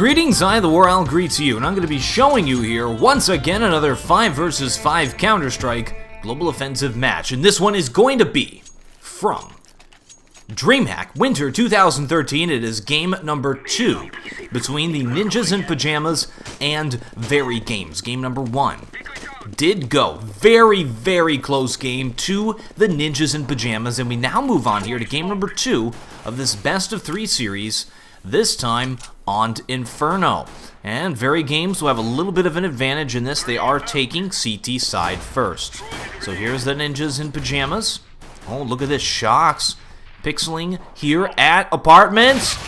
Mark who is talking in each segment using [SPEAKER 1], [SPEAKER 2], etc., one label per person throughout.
[SPEAKER 1] Greetings, I the War Owl greets you, and I'm going to be showing you here, once again, another 5 vs 5 Counter-Strike Global Offensive match. And this one is going to be from DreamHack Winter 2013. It is game number 2 between the Ninjas in Pajamas and VeryGames. Game number 1 did go very close game to the Ninjas in Pajamas, and we now move on here to game number 2 of this best of 3 series, this time on Inferno. And VeryGames will have a little bit of an advantage in this. They are taking CT side first. So here's the Ninjas in Pajamas. Oh, look at this, Shocks pixeling here at Apartments.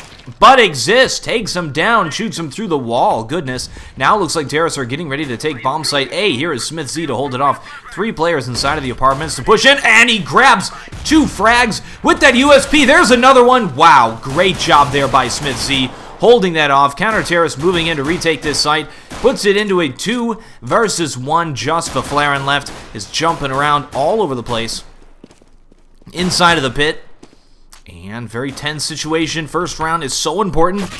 [SPEAKER 1] But exists, takes him down, shoots him through the wall. Goodness. Now looks like Terrace are getting ready to take bomb site A. Here is Smith Z to hold it off. 3 players inside of the Apartments to push in, and he grabs 2 frags with that USP. There's another one. Wow, great job there by Smith Z, holding that off. Counter Terrace moving in to retake this site. Puts it into a 2 versus 1. Just Flaren left is jumping around all over the place inside of the pit. And very tense situation. First round is so important.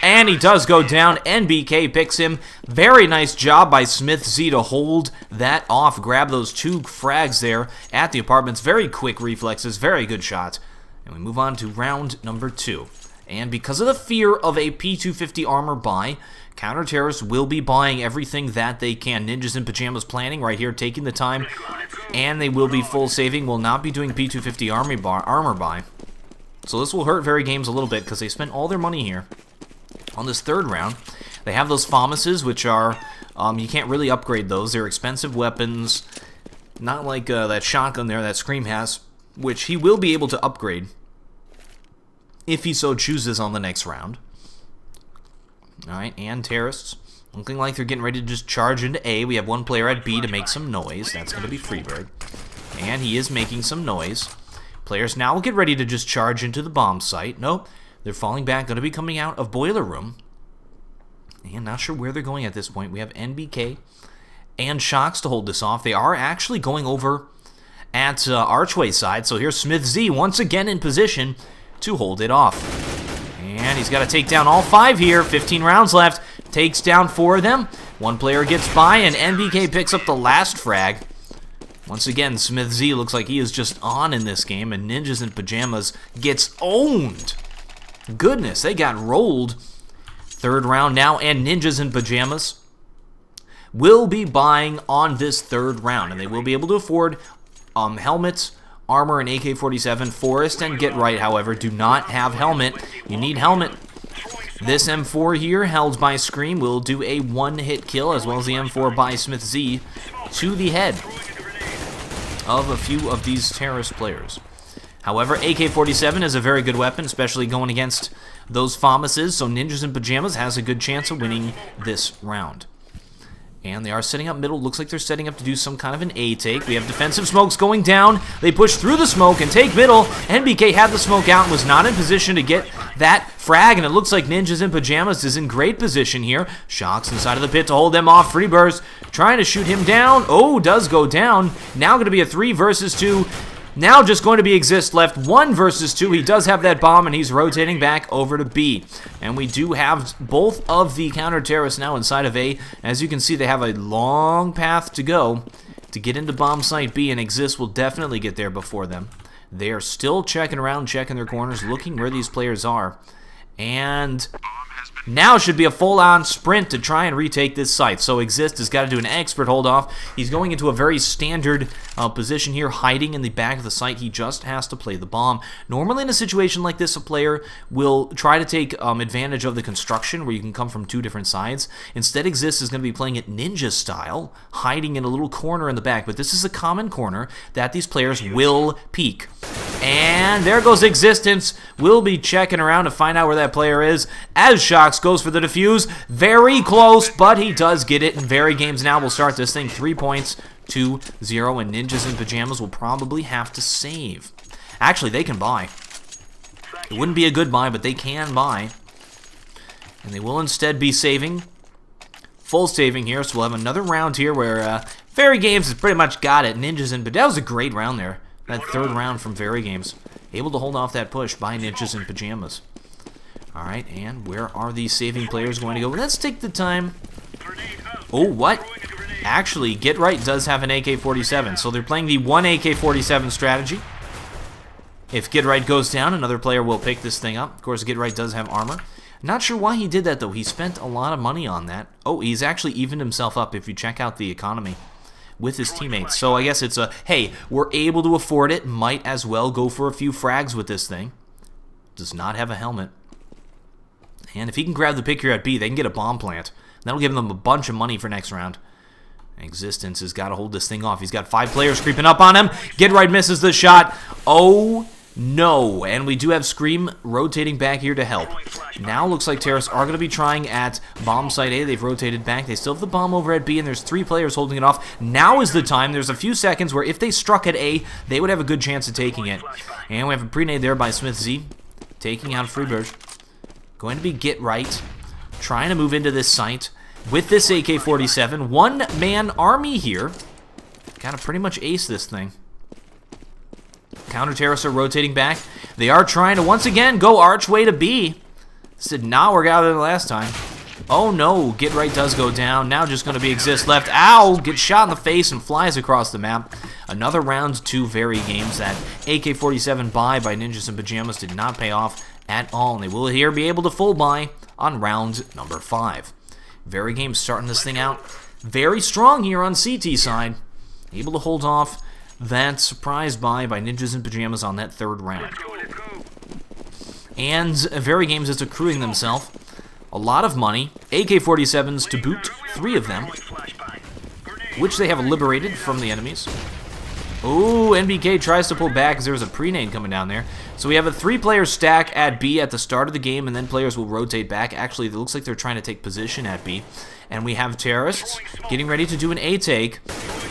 [SPEAKER 1] And he does go down. NBK picks him. Very nice job by Smith Z to hold that off. Grab those 2 frags there at the Apartments. Very quick reflexes. Very good shot. And we move on to round number 2. And because of the fear of a P250 armor buy, Counter Terrorists will be buying everything that they can. Ninjas in Pajamas planning right here, taking the time. And they will be full saving. Will not be doing P250 armor buy. So this will hurt VeryGames a little bit because they spent all their money here on this third round. They have those FAMASes, which are, you can't really upgrade those. They're expensive weapons, not like that shotgun there that Scream has, which he will be able to upgrade if he so chooses on the next round. Alright, and Terrorists looking like they're getting ready to just charge into A. We have 1 player at B to make some noise. That's going to be Freebird. And he is making some noise. Players now will get ready to just charge into the bomb site. Nope, they're falling back, going to be coming out of Boiler Room. And not sure where they're going at this point. We have NBK and Shocks to hold this off. They are actually going over at Archway side. So here's Smith Z once again in position to hold it off. And he's got to take down all 5 here. 15 rounds left. Takes down 4 of them. 1 player gets by, and NBK picks up the last frag. Once again, Smith Z looks like he is just on in this game, and Ninjas in Pajamas gets owned. Goodness, they got rolled. Third round now, and Ninjas in Pajamas will be buying on this third round, and they will be able to afford helmets, armor, and AK-47. Forest and Get Right, however, do not have helmet. You need helmet. This M4 here, held by Scream, will do a 1-hit kill, as well as the M4 by Smith Z to the head of a few of these terrorist players. However, AK-47 is a very good weapon, especially going against those FAMASes, so Ninjas in Pajamas has a good chance of winning this round. And they are setting up middle. Looks like they're setting up to do some kind of an A take. We have defensive smokes going down. They push through the smoke and take middle. NBK had the smoke out and was not in position to get that frag, and it looks like Ninjas in Pajamas is in great position here. Shocks inside of the pit to hold them off. Free burst trying to shoot him down. Oh, does go down. Now going to be a 3 versus 2. Now just going to be Exist left 1 versus 2. He does have that bomb, and he's rotating back over to B. And we do have both of the counter-terrorists now inside of A. As you can see, they have a long path to go to get into bomb site B, and Exist will definitely get there before them. They are still checking around, checking their corners, looking where these players are. And now should be a full-on sprint to try and retake this site. So Exist has got to do an expert hold-off. He's going into a very standard position here, hiding in the back of the site. He just has to play the bomb. Normally in a situation like this, a player will try to take advantage of the construction where you can come from 2 different sides. Instead, Exist is going to be playing it ninja style, hiding in a little corner in the back. But this is a common corner that these players will peek. And there goes Existence. We'll be checking around to find out where that player is as Shocks goes for the defuse. Very close, but he does get it. And VeryGames now will start this thing 3 points to 0. And Ninjas in Pajamas will probably have to save. Actually, they can buy. It wouldn't be a good buy, but they can buy. And they will instead be saving. Full saving here. So we'll have another round here where VeryGames has pretty much got it. Ninjas in Pajamas. That was a great round there. That third round from VeryGames. Able to hold off that push by Ninjas in Pajamas. Alright, and where are these saving players going to go? Let's take the time. Oh, what? Actually, Get Right does have an AK-47, so they're playing the one AK-47 strategy. If Get Right goes down, another player will pick this thing up. Of course, Get Right does have armor. Not sure why he did that, though. He spent a lot of money on that. Oh, he's actually evened himself up if you check out the economy with his teammates. So I guess it's a, hey, we're able to afford it. Might as well go for a few frags with this thing. Does not have a helmet. And if he can grab the pick here at B, they can get a bomb plant. That'll give them a bunch of money for next round. Existence has got to hold this thing off. He's got 5 players creeping up on him. Get Right misses the shot. Oh, no. And we do have Scream rotating back here to help. Now looks like Terrorists are going to be trying at bomb site A. They've rotated back. They still have the bomb over at B, and there's 3 players holding it off. Now is the time. There's a few seconds where if they struck at A, they would have a good chance of taking it. And we have a pre-nade there by Smith Z, taking out Freebird. Going to be Get Right, trying to move into this site with this AK-47. One-man army here. Got to pretty much ace this thing. Counter-terrorists are rotating back. They are trying to once again go archway to B. This did not work out there last time. Oh no, Get Right does go down. Now just going to be Exist left. Ow! Gets shot in the face and flies across the map. Another round 2 VeryGames. That AK-47 buy by Ninjas in Pajamas did not pay off at all, and they will here be able to full buy on round number 5. VeryGames starting this thing out very strong here on CT side, able to hold off that surprise buy by Ninjas in Pajamas on that 3rd round. And VeryGames is accruing themselves a lot of money, AK-47s to boot, 3 of them, which they have liberated from the enemies. Ooh, NBK tries to pull back because there's a pre-nade coming down there. So we have a 3-player stack at B at the start of the game, and then players will rotate back. Actually, it looks like they're trying to take position at B. And we have Terrorists getting ready to do an A-take.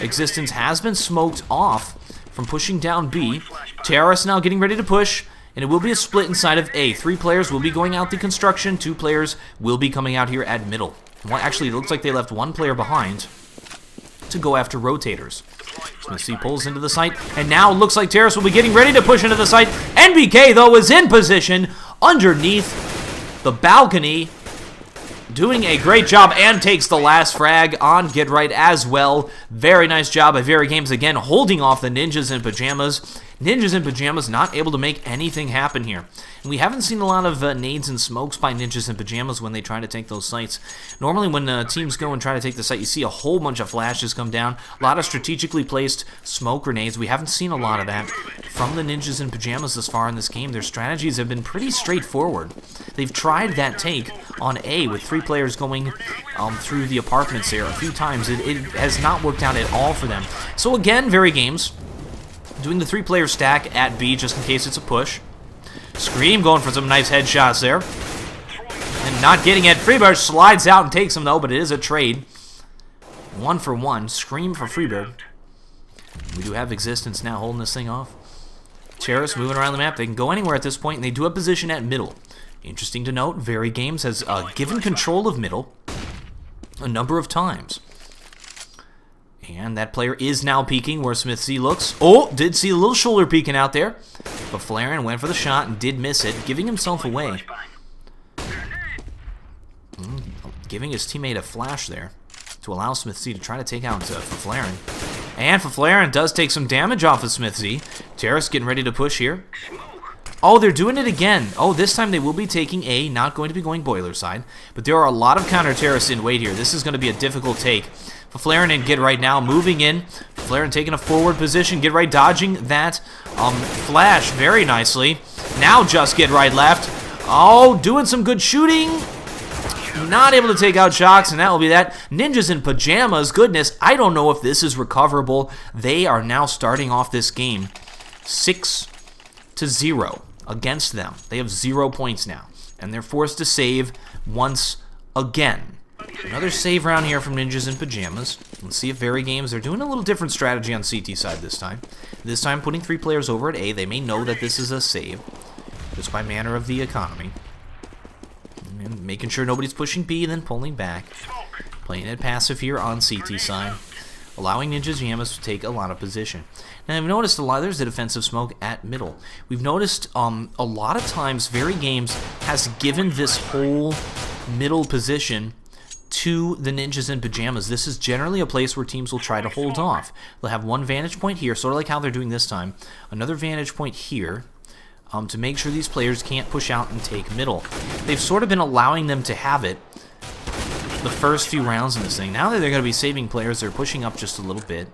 [SPEAKER 1] Existence has been smoked off from pushing down B. Terrorists now getting ready to push, and it will be a split inside of A. 3 players will be going out the construction. 2 players will be coming out here at middle. Well, actually, it looks like they left 1 player behind to go after rotators. Smith C pulls into the site, and now it looks like Terrorists will be getting ready to push into the site. NBK, though, is in position underneath the balcony, doing a great job, and takes the last frag on Get Right as well. Very nice job by VeryGames, again, holding off the Ninjas in Pajamas. Ninjas in Pajamas not able to make anything happen here. And we haven't seen a lot of nades and smokes by Ninjas in Pajamas when they try to take those sites. Normally when teams go and try to take the site, you see a whole bunch of flashes come down, a lot of strategically placed smoke grenades. We haven't seen a lot of that from the Ninjas in Pajamas this far in this game. Their strategies have been pretty straightforward. They've tried that take on A with 3 players going through the apartments there a few times. It has not worked out at all for them. So again, VeryGames doing the 3-player stack at B just in case it's a push. Scream going for some nice headshots there. And not getting it. Freebird slides out and takes him though, but it is a trade. 1 for 1. Scream for Freebird. We do have Existence now holding this thing off. Terrorists moving around the map. They can go anywhere at this point, and they do have position at middle. Interesting to note, VeryGames has given control of middle a number of times. And that player is now peeking where Smith C looks. Oh, did see a little shoulder peeking out there. But Flaren went for the shot and did miss it, giving himself away. Giving his teammate a flash there to allow Smith C to try to take out Flaren. And Flaren does take some damage off of Smith Z. Terrorists getting ready to push here. Oh, they're doing it again. Oh, this time they will be taking A, not going to be going boiler side. But there are a lot of counter-terrorists in wait here. This is going to be a difficult take. Flaren and Get Right now moving in. Flaren taking a forward position. Get Right dodging that flash very nicely. Now just Get Right left. Oh, doing some good shooting. Not able to take out Shocks, and that will be that. Ninjas in Pajamas, goodness, I don't know if this is recoverable. They are now starting off this game 6-0 against them. They have 0 points now, and they're forced to save once again. Another save round here from Ninjas in Pajamas. Let's see if VeryGames, they're doing a little different strategy on CT side this time. This time putting 3 players over at A. They may know that this is a save, just by manner of the economy. And making sure nobody's pushing B and then pulling back. Playing it passive here on CT side. allowing Ninja's Pajamas to take a lot of position. Now, I've noticed there's a defensive smoke at middle. We've noticed a lot of times VeryGames has given this whole middle position to the Ninjas in Pajamas. This is generally a place where teams will try to hold off. They'll have one vantage point here, sort of like how they're doing this time. Another vantage point here to make sure these players can't push out and take middle. They've sort of been allowing them to have it the first few rounds in this thing. Now that they're going to be saving players, they're pushing up just a little bit.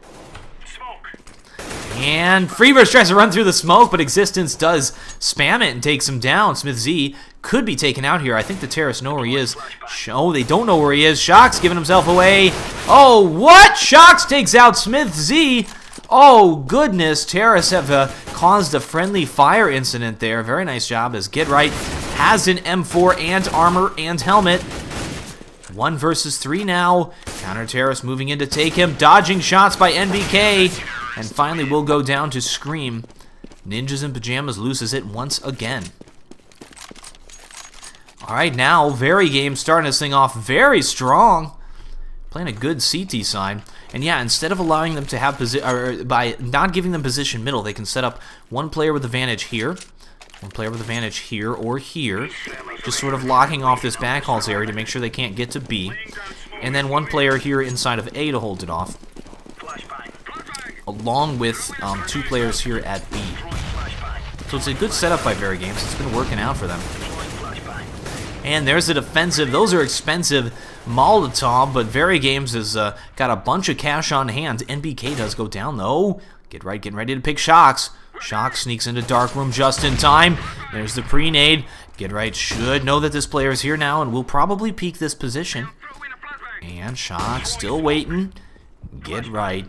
[SPEAKER 1] And Freeburst tries to run through the smoke, but Existence does spam it and takes him down. Smith Z could be taken out here. I think the terrorists know where he is. Oh, they don't know where he is. Shox giving himself away. Oh, what? Shox takes out Smith Z. Oh, goodness. Terrorists have caused a friendly fire incident there. Very nice job as Get Right has an M4 and armor and helmet. 1 versus 3 now. Counter-terrorist moving in to take him. Dodging shots by NBK. And finally, we'll go down to Scream. Ninjas in Pajamas loses it once again. All right, now VeryGames starting this thing off very strong. Playing a good CT side. And yeah, instead of allowing them to have by not giving them position middle, they can set up one player with advantage here, one player with advantage here or here, just sort of locking off this backhauls area to make sure they can't get to B. And then one player here inside of A to hold it off, along with 2 players here at B. So it's a good setup by VeryGames. It's been working out for them. And there's a defensive. Those are expensive Molotov, but VeryGames has got a bunch of cash on hand. NBK does go down, though. Get Right, getting ready to pick Shox. Shox sneaks into Dark Room just in time. There's the pre-nade. Get Right should know that this player is here now and will probably peek this position. And Shox still waiting. Get Right.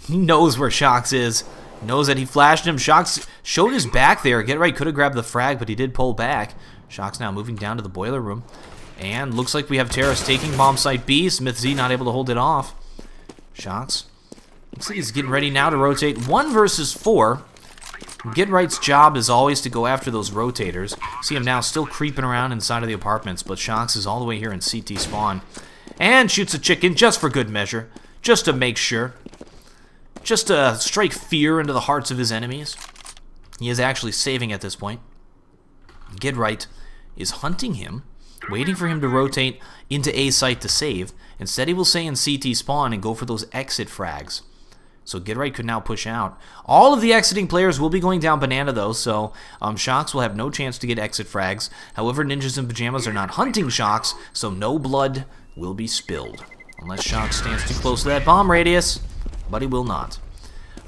[SPEAKER 1] He knows where Shox is. Knows that he flashed him. Shox showed his back there. Get Right could have grabbed the frag, but he did pull back. Shox now moving down to the boiler room. And looks like we have terrorists taking bomb site B. Smith Z not able to hold it off. Shox looks like he's getting ready now to rotate. 1 versus 4. Get Right's job is always to go after those rotators. See him now still creeping around inside of the apartments, but Shox is all the way here in CT spawn. And shoots a chicken just for good measure. Just to make sure. Just to strike fear into the hearts of his enemies. He is actually saving at this point. Get Right is hunting him, waiting for him to rotate into A site to save. Instead, he will stay in CT spawn and go for those exit frags. So Get Right could now push out. All of the exiting players will be going down banana, though, so Shox will have no chance to get exit frags. However, Ninjas in Pajamas are not hunting Shox, so no blood will be spilled. Unless Shox stands too close to that bomb radius, but he will not.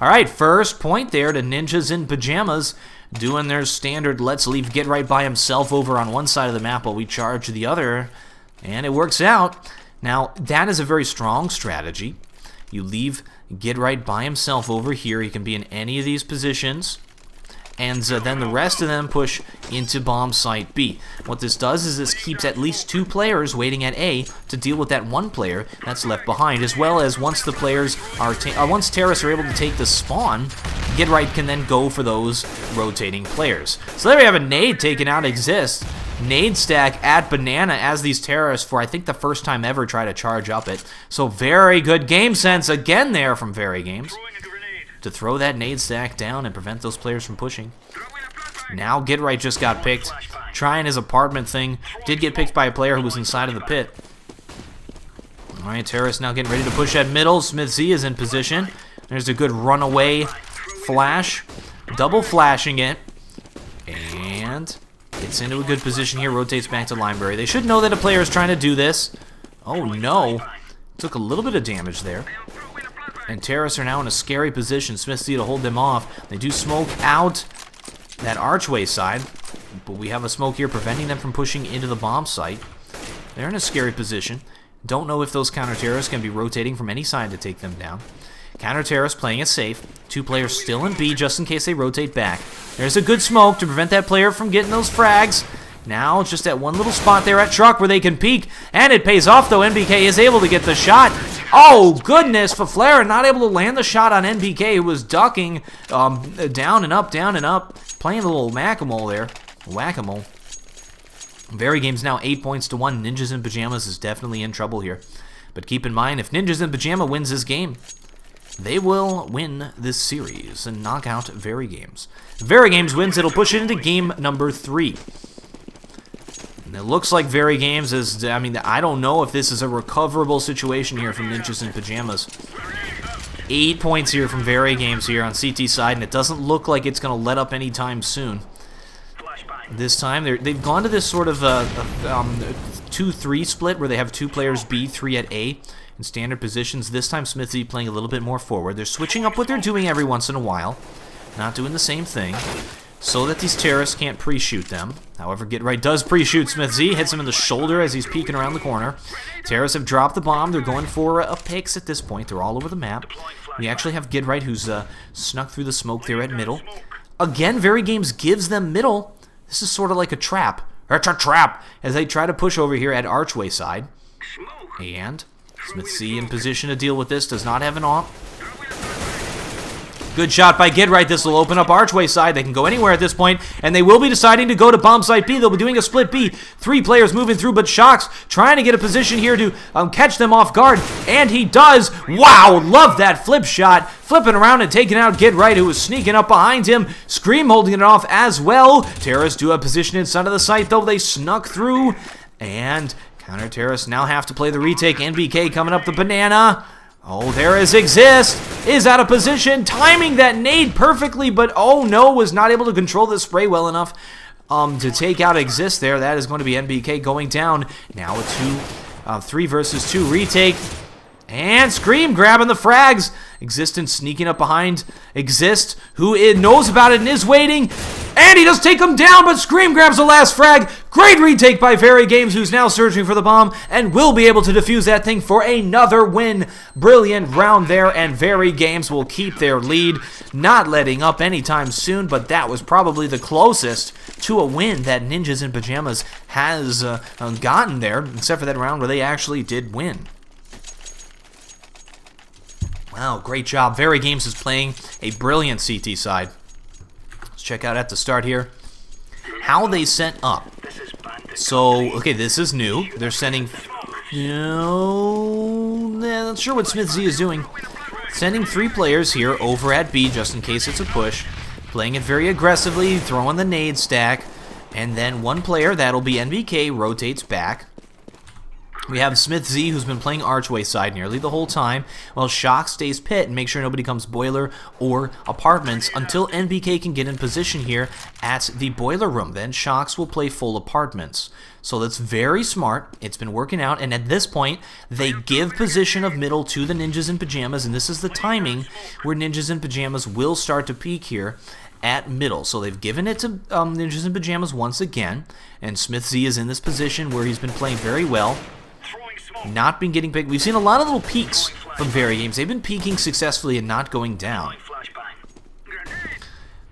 [SPEAKER 1] All right, first point there to Ninjas in Pajamas, doing their standard let's leave Get Right by himself over on one side of the map while we charge the other, and it works out. Now, that is a very strong strategy. You leave Get Right by himself over here. He can be in any of these positions. And then the rest of them push into bomb site B. What this does is this keeps at least 2 players waiting at A to deal with that 1 player that's left behind, as well as once the players are once terrorists are able to take the spawn, Get Right can then go for those rotating players. So there we have a nade taken out. Exist. Nade stack at banana as these terrorists, for I think the first time ever, try to charge up it. So very good game sense again there from VeryGames to throw that nade stack down and prevent those players from pushing. Now Get Right just got picked, trying his apartment thing. Did get picked by a player who was inside of the pit. All right, terrorists now getting ready to push at middle. Smith Z is in position. There's a good runaway flash, double flashing it, and gets into a good position here. Rotates back to library. They should know that a player is trying to do this. Oh no, took a little bit of damage there. And terrorists are now in a scary position. Smith Z to hold them off. They do smoke out that archway side, but we have a smoke here preventing them from pushing into the bomb site. They're in a scary position. Don't know if those counter-terrorists can be rotating from any side to take them down. Counter-terrorists playing it safe. 2 players still in B just in case they rotate back. There's a good smoke to prevent that player from getting those frags. Now just at one little spot there at truck where they can peek, and it pays off though. NBK is able to get the shot. Oh goodness, Faflara not able to land the shot on NBK, who was ducking down and up, playing a little whack-a-mole there. Whack-a-mole. VeryGames now 8 points to 1. Ninjas in Pajamas is definitely in trouble here. But keep in mind, if Ninjas in Pajama wins this game, they will win this series and knock out VeryGames. If VeryGames wins, it'll push it into game number 3. And it looks like VeryGames is, I mean, I don't know if this is a recoverable situation here from Ninjas in Pajamas. 8 points here from VeryGames here on CT side, and it doesn't look like it's going to let up anytime soon. This time, they've gone to this sort of 2-3 split where they have 2 players B, 3 at A in standard positions. This time, Smithy playing a little bit more forward. They're switching up what they're doing every once in a while, not doing the same thing, so that these terrorists can't pre-shoot them. However, Get Right does pre-shoot Smith Z, hits him in the shoulder as he's peeking around the corner. Terrorists have dropped the bomb. They're going for a picks at this point. They're all over the map. We actually have Get Right who's snuck through the smoke there at middle. Again, VeryGames gives them middle. This is sort of like a trap. It's a trap as they try to push over here at Archway side. And Smith Z in position to deal with this. Does not have an op. Good shot by Get Right. This will open up Archway side. They can go anywhere at this point, and they will be deciding to go to bomb site B. They'll be doing a split B. 3 players moving through, but Shocks trying to get a position here to catch them off guard, and he does. Wow, love that flip shot. Flipping around and taking out Get Right, who was sneaking up behind him. Scream holding it off as well. Terrorists do have position inside of the site, though. They snuck through, and counter-terrorists now have to play the retake. NBK coming up the banana. Oh, there is Exist, is out of position, timing that nade perfectly, but oh no, was not able to control the spray well enough to take out Exist there. That is going to be NBK going down. Now a 3 versus 2 retake, and Scream grabbing the frags. Existence sneaking up behind Exist, who knows about it and is waiting, and he does take him down, but Scream grabs the last frag. Great retake by VeryGames, who's now searching for the bomb and will be able to defuse that thing for another win. Brilliant round there, and VeryGames will keep their lead, not letting up anytime soon, but that was probably the closest to a win that Ninjas in Pajamas has gotten there, except for that round where they actually did win. Wow, great job. VeryGames is playing a brilliant CT side. Let's check out at the start here how they set up. So, okay, this is new. They're sending... not sure what Smith Z is doing. Sending 3 players here over at B just in case it's a push. Playing it very aggressively, throwing the nade stack. And then 1 player, that'll be NBK, rotates back. We have Smith Z, who's been playing Archway side nearly the whole time, while Shock stays pit and make sure nobody comes boiler or apartments until NBK can get in position here at the boiler room. Then Shocks will play full apartments. So that's very smart. It's been working out, and at this point, they give position of middle to the Ninjas in Pajamas, and this is the timing where Ninjas in Pajamas will start to peak here at middle. So they've given it to Ninjas in Pajamas once again, and Smith Z is in this position where he's been playing very well. Not been getting picked. We've seen a lot of little peaks from VeryGames. They've been peaking successfully and not going down.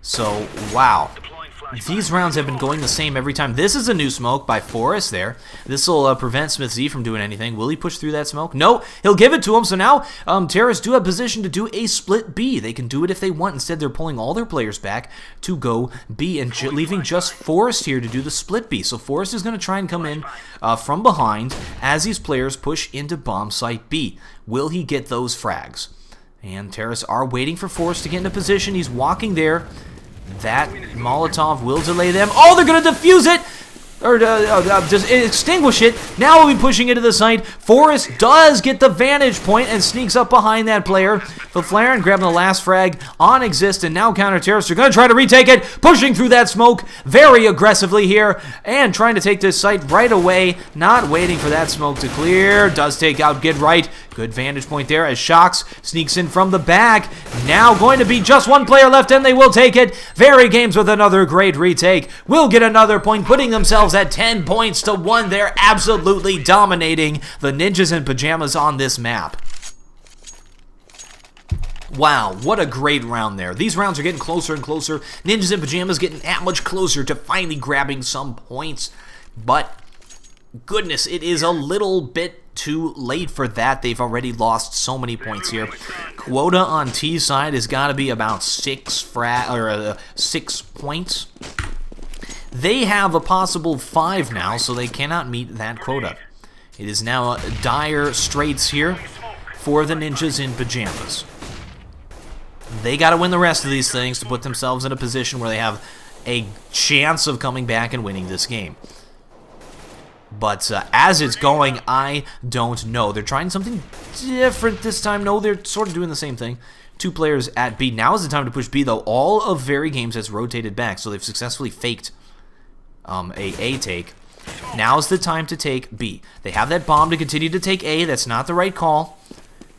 [SPEAKER 1] So, wow. These rounds have been going the same every time. This is a new smoke by Forrest there. This will prevent Smith Z from doing anything. Will he push through that smoke? No, he'll give it to him. So now terrorists do have position to do a split B. They can do it if they want. Instead, they're pulling all their players back to go B and leaving just Forrest here to do the split B. So Forrest is going to try and come in from behind as these players push into bomb site B. Will he get those frags? And terrorists are waiting for Forrest to get into position. He's walking there. That Molotov will delay them. Oh, they're going to defuse it! Or just extinguish it. Now we'll be pushing it to the site. Forrest does get the vantage point and sneaks up behind that player. The Flaren grabbing the last frag on Exist, and now counter-terrorists are going to try to retake it. Pushing through that smoke very aggressively here and trying to take this site right away. Not waiting for that smoke to clear. Does take out Get Right. Good vantage point there as Shocks sneaks in from the back. Now going to be just 1 player left, and they will take it. VeryGames with another great retake. Will get another point, putting themselves at 10 points to 1. They're absolutely dominating the Ninjas in Pajamas on this map. Wow, what a great round there. These rounds are getting closer and closer. Ninjas in Pajamas getting that much closer to finally grabbing some points. But, goodness, it is a little bit too late for that. They've already lost so many points here. Quota on T side has got to be about 6 points. They have a possible 5 now, so they cannot meet that quota. It is now dire straits here for the Ninjas in Pajamas. They got to win the rest of these things to put themselves in a position where they have a chance of coming back and winning this game. But as it's going, I don't know. They're trying something different this time. No, they're sort of doing the same thing. 2 players at B. Now is the time to push B, though. All of VeryGames has rotated back, so they've successfully faked a take. Now's the time to take B. They have that bomb to continue to take A. That's not the right call.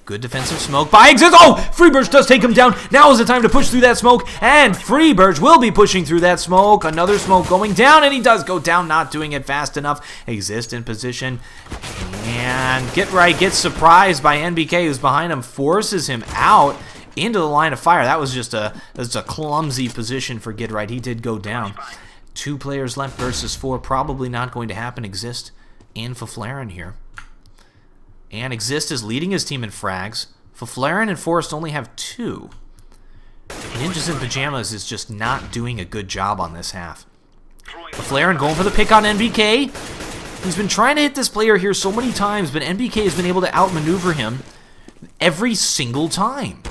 [SPEAKER 1] Good defensive smoke by Exist. Oh, Freebirch does take him down. Now is the time to push through that smoke, and Freebirch will be pushing through that smoke. Another smoke going down, and he does go down, not doing it fast enough. Exist in position, and Get Right gets surprised by NBK, who's behind him, forces him out into the line of fire. That was just a clumsy position for Get Right. He did go down. 2 players left versus 4. Probably not going to happen. Exist and Faflaren here. And Exist is leading his team in frags. Faflaren and Forrest only have 2. Ninjas in Pajamas is just not doing a good job on this half. Faflaren going for the pick on NBK. He's been trying to hit this player here so many times, but NBK has been able to outmaneuver him every single time.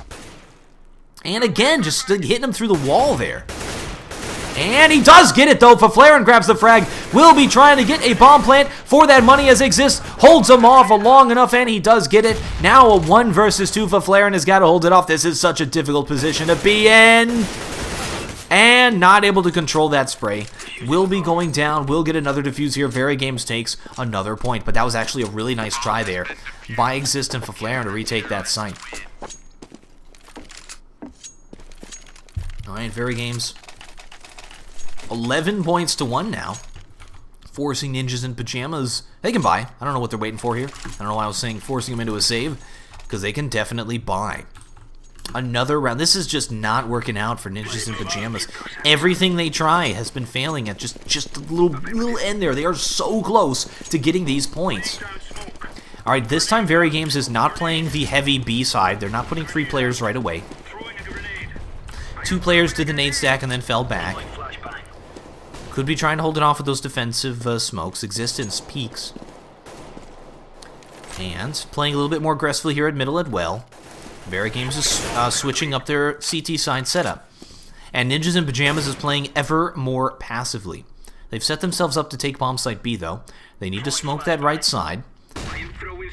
[SPEAKER 1] And again, just hitting him through the wall there. And he does get it, though. Faflaren grabs the frag. Will be trying to get a bomb plant for that money as Exists. Holds him off long enough, and he does get it. Now a 1 versus 2. Faflaren has got to hold it off. This is such a difficult position to be in. And not able to control that spray. Will be going down. Will get another defuse here. VeryGames takes another point. But that was actually a really nice try there by Exist and Faflaren to retake that site. Alright, VeryGames 11 points to 1 now. Forcing Ninjas in Pajamas. They can buy. I don't know what they're waiting for here. I don't know why I was saying forcing them into a save. Because they can definitely buy. Another round. This is just not working out for Ninjas in Pajamas. Everything they try has been failing at just a little end there. They are so close to getting these points. Alright, this time VeryGames is not playing the heavy B side. They're not putting 3 players right away. 2 players did the nade stack and then fell back. Could be trying to hold it off with those defensive smokes. Existence peaks. And playing a little bit more aggressively here at middle as well. VeryGames is switching up their CT side setup. And Ninjas in Pajamas is playing ever more passively. They've set themselves up to take bomb site B, though. They need to smoke that right side.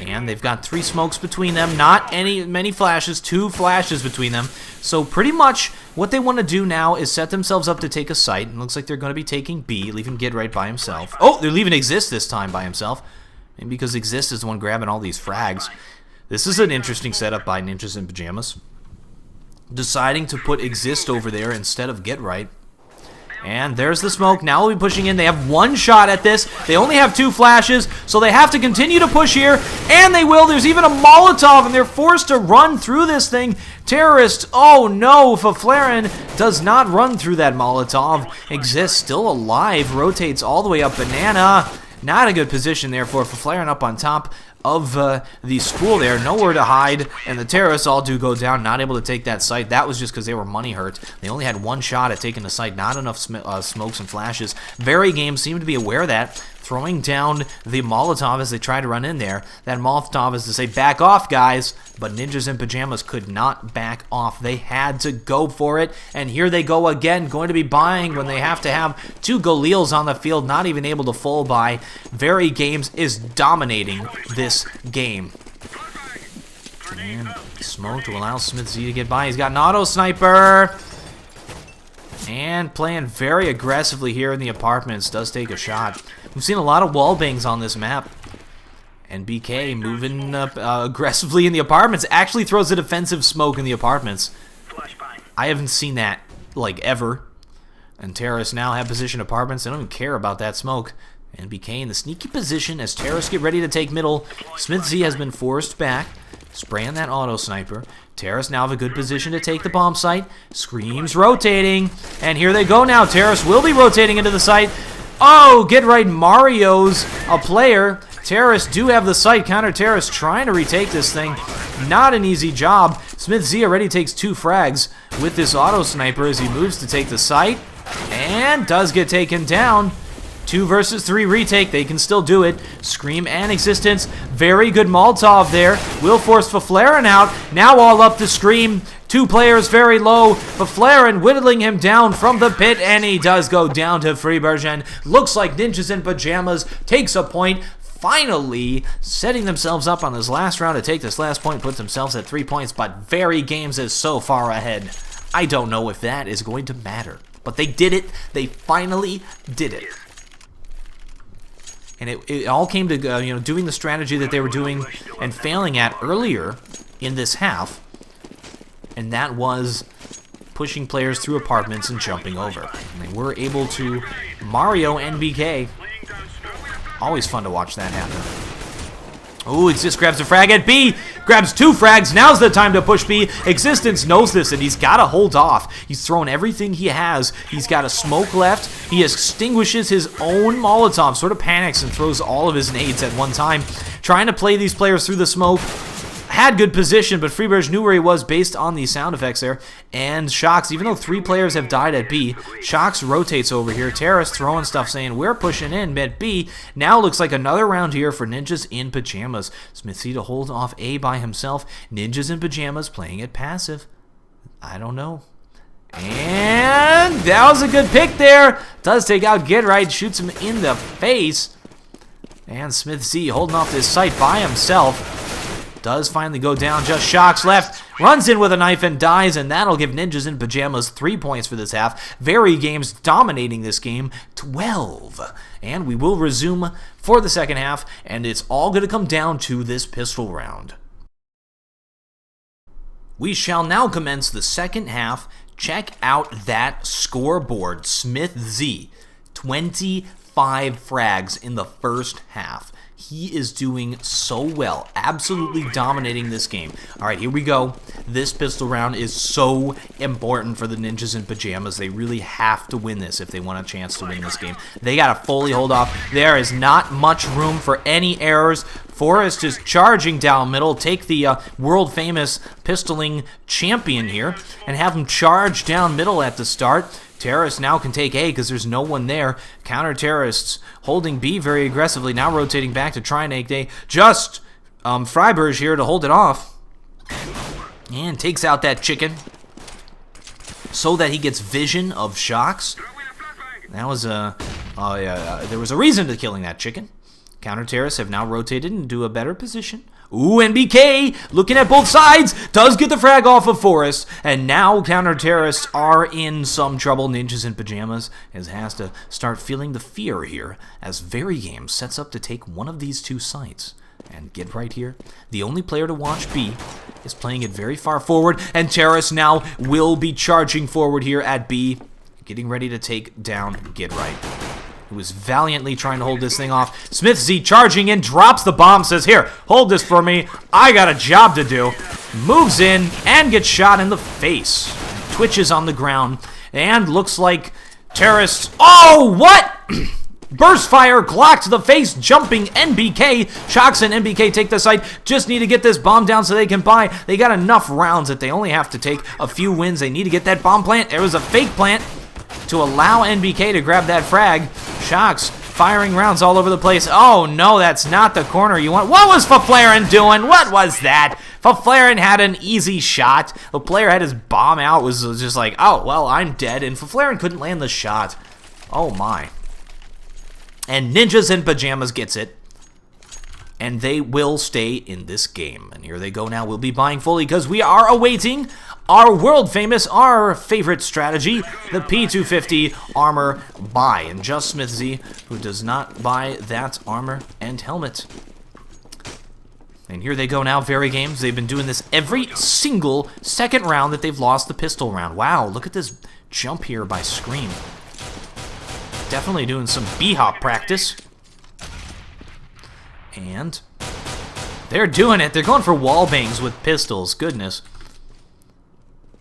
[SPEAKER 1] And they've got 3 smokes between them. Not many flashes. 2 flashes between them. So pretty much what they want to do now is set themselves up to take a site. It looks like they're going to be taking B, leaving Get Right by himself. Oh, they're leaving Exist this time by himself. Maybe because Exist is the one grabbing all these frags. This is an interesting setup by Ninjas in Pajamas. Deciding to put Exist over there instead of Get Right. And there's the smoke. Now we'll be pushing in. They have 1 shot at this. They only have 2 flashes, so they have to continue to push here, and they will. There's even a Molotov, and they're forced to run through this thing. Terrorist, oh no, Faflaren does not run through that Molotov. Exists, still alive, rotates all the way up Banana. Not a good position there for Faflaren up on top of the school there. Nowhere to hide, and the terrorists all do go down, not able to take that site. That was just because they were money hurt. They only had 1 shot at taking the site, not enough smokes and flashes. VeryGames seem to be aware of that, throwing down the Molotov as they try to run in there. That Molotov is to say, back off, guys, but Ninjas in Pajamas could not back off. They had to go for it, and here they go again, going to be buying when they have to have 2 Galils on the field, not even able to full buy. VeryGames is dominating this game. And smoke to allow Smith Z to get by. He's got an auto sniper. And playing very aggressively here in the apartments. Does take a shot. We've seen a lot of wall bangs on this map. And BK moving up aggressively in the apartments. Actually throws a defensive smoke in the apartments. I haven't seen that, like, ever. And terrorists now have position apartments. They don't even care about that smoke. And BK in the sneaky position as terrorists get ready to take middle. Smith Z has been forced back. Spraying that auto sniper. Terrorists now have a good position to take the bomb site. Screams rotating. And here they go now. Terrorists will be rotating into the site. Oh, Get Right, Mario's a player. Terrorists do have the site. Counter-terrorists trying to retake this thing. Not an easy job. Smith Z already takes 2 frags with this auto sniper as he moves to take the site. And does get taken down. 2 versus 3 retake. They can still do it. Scream and Existence. Very good Molotov there. Will force Faflaren out. Now all up to Scream. 2 players very low. Faflaren whittling him down from the pit, and he does go down to VeryGames. Looks like Ninjas in Pajamas takes a point. Finally setting themselves up on this last round to take this last point, put themselves at 3 points, but VeryGames is so far ahead. I don't know if that is going to matter, but they did it. They finally did it. And it all came to doing the strategy that they were doing and failing at earlier in this half, and that was pushing players through apartments and jumping over. And they were able to Mario NBK. Always fun to watch that happen. Ooh, Exist grabs a frag at B. Grabs 2 frags. Now's the time to push B. Existence knows this, and he's got to hold off. He's thrown everything he has. He's got a smoke left. He extinguishes his own Molotov, sort of panics and throws all of his nades at one time. Trying to play these players through the smoke. Had good position, but VeryGames knew where he was based on the sound effects there. And Shocks, even though 3 players have died at B, Shocks rotates over here. Terrorist throwing stuff saying, we're pushing in at B. Now looks like another round here for Ninjas in Pajamas. Smithy to hold off A by himself. Ninjas in Pajamas playing it passive. I don't know. And that was a good pick there. Does take out Get Right, shoots him in the face. And Smith Z holding off this site by himself. Does finally go down, just Shocks left, runs in with a knife and dies, and that'll give Ninjas in Pajamas 3 points for this half. VeryGames dominating this game, 12. And we will resume for the second half, and it's all going to come down to this pistol round. We shall now commence the second half. Check out that scoreboard. Smith Z, 25 frags in the first half. He is doing so well, absolutely dominating this game. All right, here we go. This pistol round is so important for the Ninjas in Pajamas. They really have to win this if they want a chance to win this game. They got to fully hold off. There is not much room for any errors. Forrest is charging down middle. Take the world-famous pistoling champion here and have him charge down middle at the start. Terrorists now can take A because there's no one there. Counter-terrorists holding B very aggressively. Now rotating back to try and take A. Just Freiberg here to hold it off. And takes out that chicken so that he gets vision of Shocks. That was there was a reason to killing that chicken. Counter-terrorists have now rotated into a better position. Ooh, NBK looking at both sides. Does get the frag off of Forrest. And now counter-terrorists are in some trouble. Ninjas in Pajamas has to start feeling the fear here as VeryGames sets up to take one of these 2 sites. And Get Right here, the only player to watch B, is playing it very far forward. And terrorists now will be charging forward here at B, getting ready to take down Get Right, who is valiantly trying to hold this thing off. Smith Z charging in, drops the bomb, says, here, hold this for me. I got a job to do. Moves in and gets shot in the face. Twitches on the ground and looks like terrorists. Oh, what? Burst fire, Glock to the face, jumping NBK. Shocks and NBK take the site. Just need to get this bomb down so they can buy. They got enough rounds that they only have to take a few wins. They need to get that bomb plant. There was a fake plant to allow NBK to grab that frag. Shocks firing rounds all over the place. Oh no, that's not the corner you want. What was Faflaren doing? What was that? Faflaren had an easy shot. The player had his bomb out, was just like, oh, well, I'm dead. And Faflaren couldn't land the shot. Oh my. And Ninjas in Pajamas gets it. And they will stay in this game. And here they go now. We'll be buying fully because we are awaiting our world-famous, our favorite strategy, the P250 armor buy. And just Smith Z, who does not buy that armor and helmet. And here they go now, VeryGames. They've been doing this every single second round that they've lost the pistol round. Wow, look at this jump here by Scream. Definitely doing some B-hop practice. And they're doing it. They're going for wall bangs with pistols. Goodness.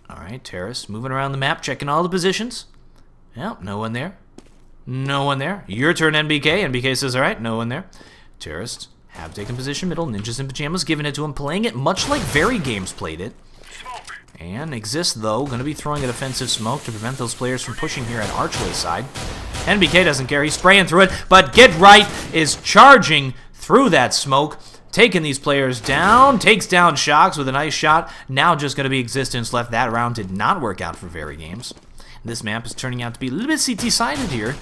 [SPEAKER 1] Alright, terrorists moving around the map, checking all the positions. Yep, no one there. No one there. Your turn, NBK. NBK says, alright, no one there. Terrorists have taken position middle. Ninjas in Pajamas giving it to him, playing it much like VeryGames played it. And Exist, though, going to be throwing a defensive smoke to prevent those players from pushing here at Archway's side. NBK doesn't care. He's spraying through it, but Get Right is charging through that smoke, taking these players down, takes down Shocks with a nice shot. Now just going to be Existence left. That round did not work out for VeryGames. This map is turning out to be a little bit CT-sided here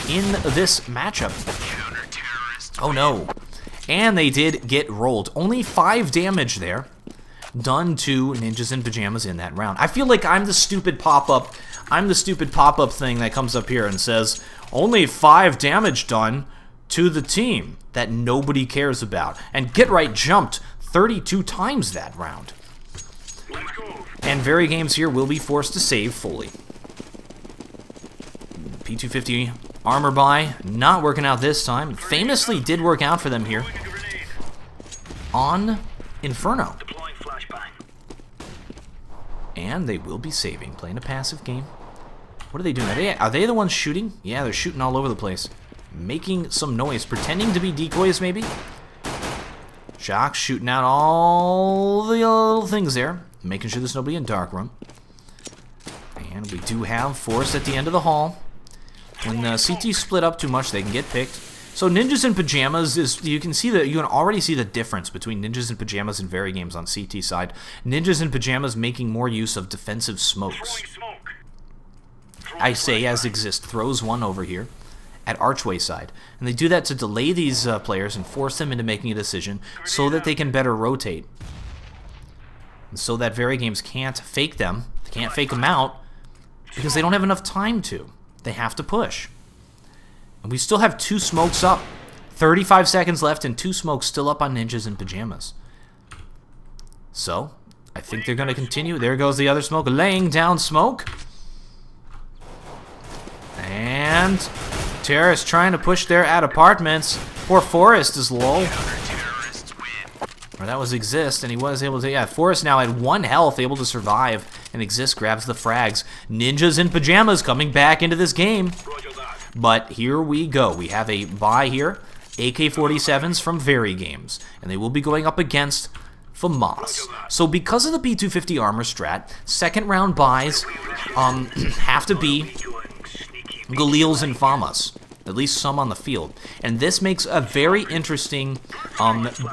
[SPEAKER 1] in this matchup. Oh no. And they did get rolled. Only 5 damage there done to Ninjas in Pajamas in that round. I feel like I'm the stupid pop-up. I'm the stupid pop-up thing that comes up here and says, only 5 damage done to the team that nobody cares about. And Get Right jumped 32 times that round. And VeryGames here will be forced to save fully. P250 armor buy, not working out this time. Famously did work out for them here on Inferno. And they will be saving, playing a passive game. What are they doing? Are they the ones shooting? Yeah, they're shooting all over the place. Making some noise, pretending to be decoys maybe. Shock shooting out all the little things there, making sure there's nobody in dark room. And we do have Force at the end of the hall. When CT split up too much, they can get picked. So Ninjas in Pajamas is, you can already see the difference between Ninjas in Pajamas and VeryGames on CT side. Ninjas in Pajamas making more use of defensive smokes. I say as Exist throws one over here at Archway side. And they do that to delay these players and force them into making a decision so that they can better rotate. And so that VeryGames can't fake them. They can't fake them out because they don't have enough time to. They have to push. And we still have 2 smokes up. 35 seconds left and 2 smokes still up on Ninjas in Pajamas. So, I think they're going to continue. There goes the other smoke. Laying down smoke. And Terrorists trying to push there at apartments. Poor Forrest is low. Or that was Exist, and he was able to... Yeah, Forrest now at 1 health, able to survive. And Exist grabs the frags. Ninjas in Pajamas coming back into this game. But here we go. We have a buy here. AK-47s from VeryGames. And they will be going up against FAMAS. So because of the P250 armor strat, second round buys have to be Galil's and FAMAS. At least some on the field. And this makes a very interesting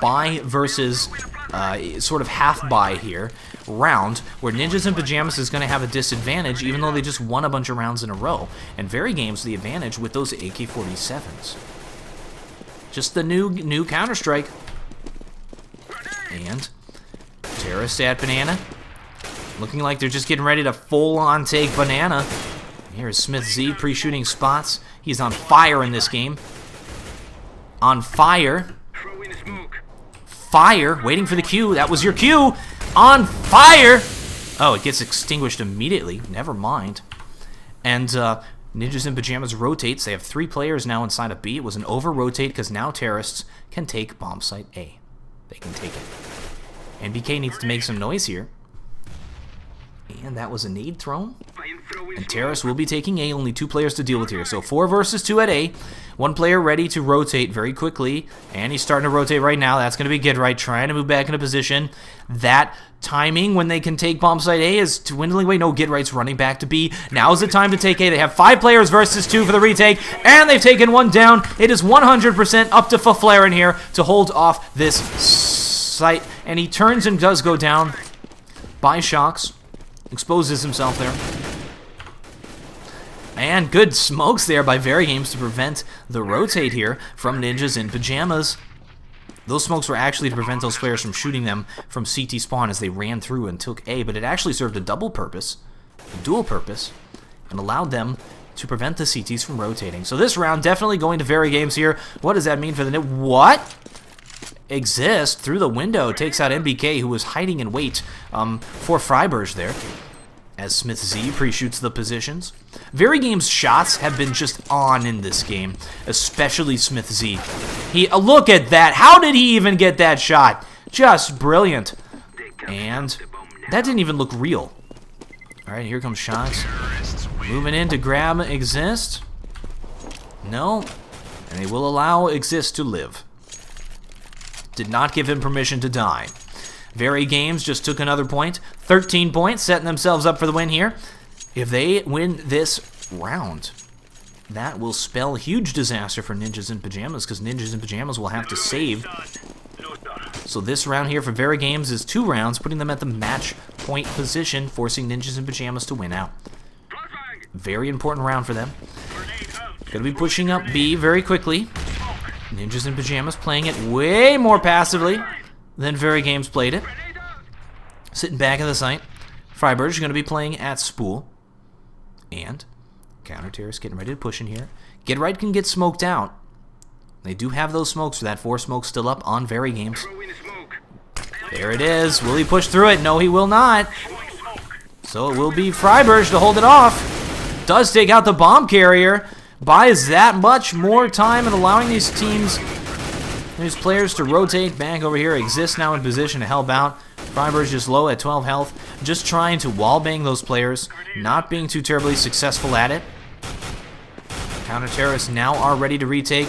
[SPEAKER 1] buy versus sort of half buy here round, where Ninjas in Pajamas is going to have a disadvantage even though they just won a bunch of rounds in a row. And VeryGames the advantage with those AK-47s. Just the new Counter-Strike. And Terrorist at Banana. Looking like they're just getting ready to full-on take Banana. Here's Smith Z pre-shooting spots. He's on fire in this game. On fire. Fire. Waiting for the cue. That was your cue. On fire. Oh, it gets extinguished immediately. Never mind. And Ninjas in Pajamas rotates. They have 3 players now inside of B. It was an over-rotate because now Terrorists can take bomb site A. They can take it. NBK needs to make some noise here. And that was a nade thrown. And Terrorists will be taking A. Only 2 players to deal with here. So 4 versus 2 at A. 1 player ready to rotate very quickly. And he's starting to rotate right now. That's going to be Get Right trying to move back into position. That timing when they can take bomb site A is dwindling away. No, Get Right's running back to B. Now is the time to take A. They have 5 players versus 2 for the retake. And they've taken 1 down. It is 100% up to Faflaren here to hold off this site. And he turns and does go down by Shocks. Exposes himself there. And good smokes there by VeryGames to prevent the rotate here from Ninjas in Pajamas. Those smokes were actually to prevent those players from shooting them from CT spawn as they ran through and took A, but it actually served a double purpose, a dual purpose, and allowed them to prevent the CTs from rotating. So this round definitely going to VeryGames here. What does that mean for the NiP? What? Exist through the window takes out NBK, who was hiding in wait for Freiburg there, as Smith Z pre-shoots the positions. VeryGames shots have been just on in this game, especially Smith Z. Look at that. How did he even get that shot? Just brilliant. And that didn't even look real. All right, here comes Shots. Moving in to grab Exist. No. And they will allow Exist to live. Did not give him permission to die. VeryGames just took another point. 13 points, setting themselves up for the win here. If they win this round, that will spell huge disaster for Ninjas in Pajamas, because Ninjas in Pajamas will have to save. So this round here for VeryGames is 2 rounds, putting them at the match point position, forcing Ninjas in Pajamas to win out. Very important round for them. Going to be pushing up B very quickly. Ninjas in Pajamas playing it way more passively than VeryGames played it. Sitting back in the site. Freiburg is going to be playing at Spool. And Counter Terrorist getting ready to push in here. Get Right can get smoked out. They do have those smokes for that. 4 smokes still up on VeryGames. There it is. Will he push through it? No, he will not. So it will be Freiburg to hold it off. Does take out the bomb carrier. Buys that much more time and allowing these teams, these players to rotate back over here. Exists now in position to help out. Freiburg just low at 12 health. Just trying to wallbang those players. Not being too terribly successful at it. Counter terrorists now are ready to retake.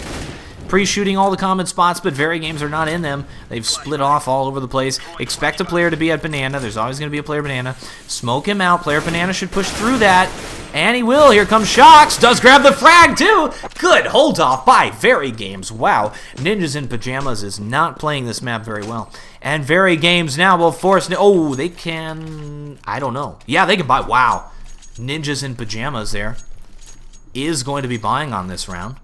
[SPEAKER 1] Pre-shooting all the common spots, but VeryGames are not in them. They've split off all over the place. Expect a player to be at Banana. There's always going to be a player Banana. Smoke him out. Player Banana should push through that. And he will. Here comes Shocks. Does grab the frag, too. Good hold off by VeryGames. Wow. Ninjas in Pajamas is not playing this map very well. And VeryGames now will force... Oh, they can... I don't know. Yeah, they can buy... Wow. Ninjas in Pajamas there is going to be buying on this round.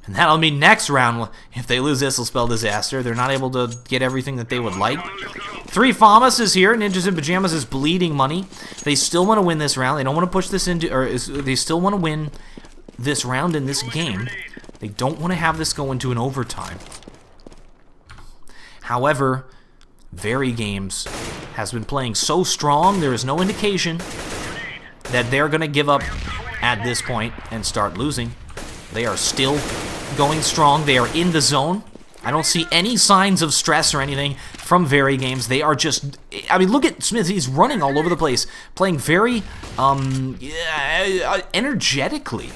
[SPEAKER 1] And that'll mean next round, if they lose this, will spell disaster. They're not able to get everything that they would like. 3 Famas is here. Ninjas in Pajamas is bleeding money. They still want to win this round. They don't want to push this into... they still want to win this round in this game. They don't want to have this go into an overtime. However, VeryGames has been playing so strong, there is no indication that they're going to give up at this point and start losing. They are still going strong. They are in the zone. I don't see any signs of stress or anything from VeryGames. They are just... I mean, look at Smith. He's running all over the place, playing very energetically.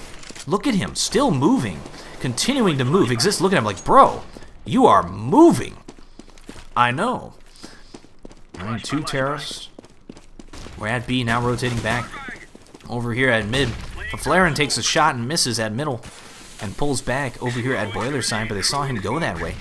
[SPEAKER 1] Look at him, still moving, continuing to move. Exist. Look at him like, bro, you are moving. I know. All right, 2 terrorists. We're at B now, rotating back over here at mid. Faflaren takes a shot and misses at middle and pulls back over here at boiler side, but they saw him go that way.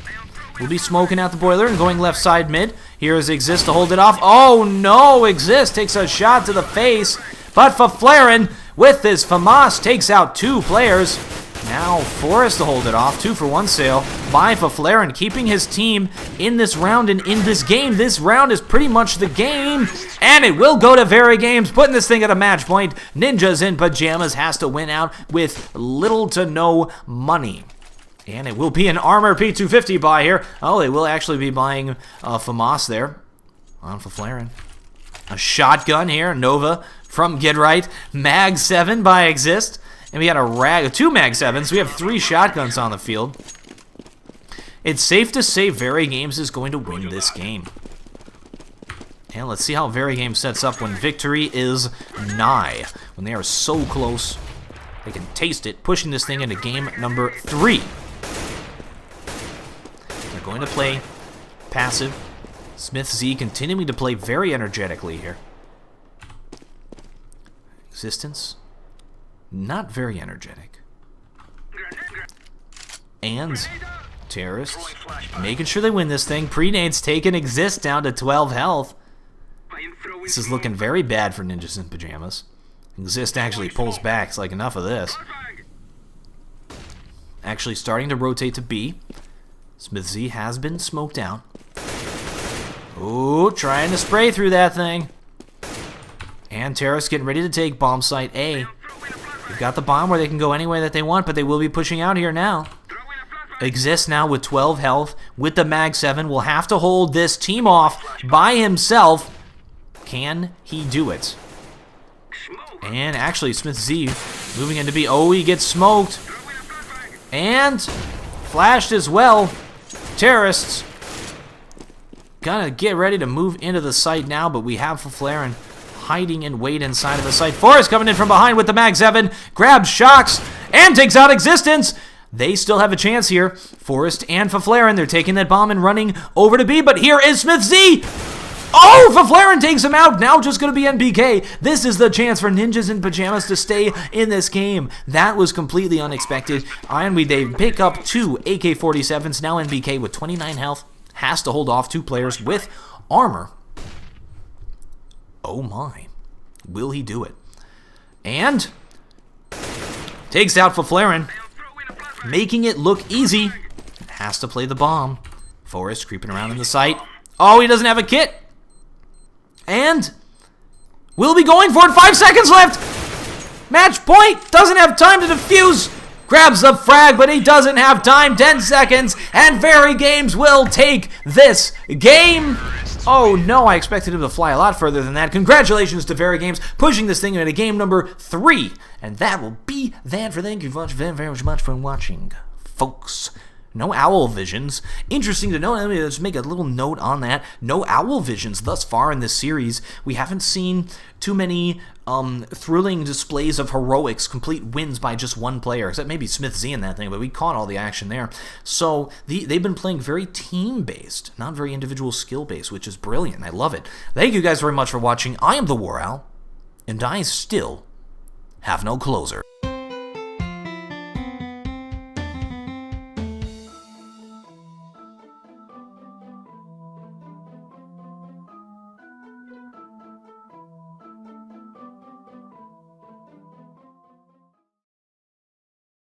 [SPEAKER 1] We'll be smoking out the boiler and going left side mid. Here is Exist to hold it off. Oh no, Exist takes a shot to the face, but Faflaren with his FAMAS takes out 2 players. Now Forrest to hold it off. 2 for 1 sale by Faflaren, keeping his team in this round and in this game. This round is pretty much the game, and it will go to VeryGames, putting this thing at a match point. Ninjas in Pajamas has to win out with little to no money. And it will be an Armor P250 buy here. Oh, they will actually be buying FAMAS there on Faflaren. A shotgun here, Nova from Get Right. Mag 7 by Exist. And we got a 2 Mag 7s. We have 3 shotguns on the field. It's safe to say VeryGames is going to win this game. And let's see how VeryGames sets up when victory is nigh. When they are so close, they can taste it, pushing this thing into game number 3. They're going to play passive. Smith Z continuing to play very energetically here. Existence. Not very energetic. And terrorists making sure they win this thing. Pre-nades taking Exist down to 12 health. This is looking very bad for Ninjas in Pajamas. Exist actually pulls back. It's like, enough of this. Actually starting to rotate to B. Smith Z has been smoked out. Ooh, trying to spray through that thing. And terrorists getting ready to take bomb site A. They've got the bomb where they can go any way that they want, but they will be pushing out here now. Exist now with 12 health, with the Mag 7, will have to hold this team off by himself. Can he do it? And actually, Smith Z moving into B. Oh, he gets smoked. And flashed as well. Terrorists gonna get ready to move into the site now, but we have Faflaren hiding in wait inside of the site. Forrest coming in from behind with the Mag 7, grabs Shocks, and takes out Existence. They still have a chance here. Forrest and Faflaren, they're taking that bomb and running over to B, but here is Smith Z. Oh, Faflaren takes him out. Now just going to be NBK. This is the chance for Ninjas in Pajamas to stay in this game. That was completely unexpected. And they pick up 2 AK-47s. Now NBK with 29 health has to hold off 2 players with armor. Oh my. Will he do it? And takes out Faflaren, making it look easy. Has to play the bomb. Forrest creeping around in the site. Oh, he doesn't have a kit. And we'll be going for it. 5 seconds left. Match point. Doesn't have time to defuse. Grabs the frag, but he doesn't have time. 10 seconds. And VeryGames will take this game. Oh no, I expected him to fly a lot further than that. Congratulations to VeryGames, pushing this thing into game number 3. And that will be that for thank you very, very much for watching, folks. No owl visions. Interesting to know. Let me just make a little note on that. No owl visions thus far in this series. We haven't seen too many thrilling displays of heroics, complete wins by just one player, except maybe Smith Z in that thing, but we caught all the action there. So they've been playing very team-based, not very individual skill-based, which is brilliant. I love it. Thank you guys very much for watching. I am the War Owl, and I still have no closer.